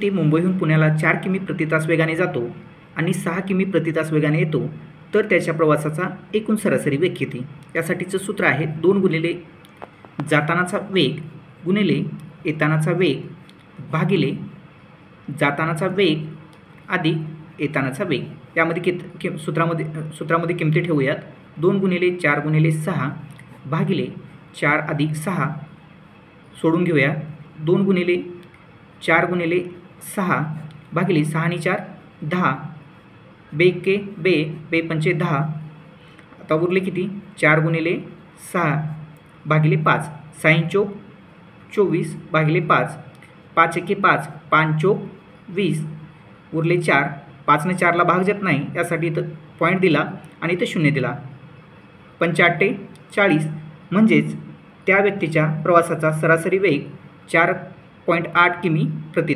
ते मुंबईहून पुण्याला 4 किमी प्रति तास वेगाने जातो आणि 6 किमी प्रति तास वेगाने येतो, तर त्याच्या प्रवासाचा एकूण सरासरी वेग किती? यासाठीचं सूत्र आहे 2 गुणिले जातानाचा वेग गुणिले येतानाचा वेग भागिले जातानाचा वेग अधिक येतानाचा वेग. यामध्ये सूत्रामध्ये किमती ठेवूयात. 2 गुणिले 4 गुणिले 6 भागिले 4 अधिक 6 सोडून घेऊया. 2 गुणिले 4 गुणिले 6 भागिले 6 आणि 4 10 बेके बे बे पंचे 10. आता उरले किती? 4 गुणिले 6 भागिले 5 6 चोक 24 भागिले 5 5 एके 5 5 चोक 20 उरले 4. 5ने 4ला भाग जात नाही, यासाठी इथं पॉईंट दिला आणि इथं 0 दिला. 5 40 म्हणजेच त्या व्यक्तीच्या प्रवासाचा सरासरी वेग 4.8 किमी प्रति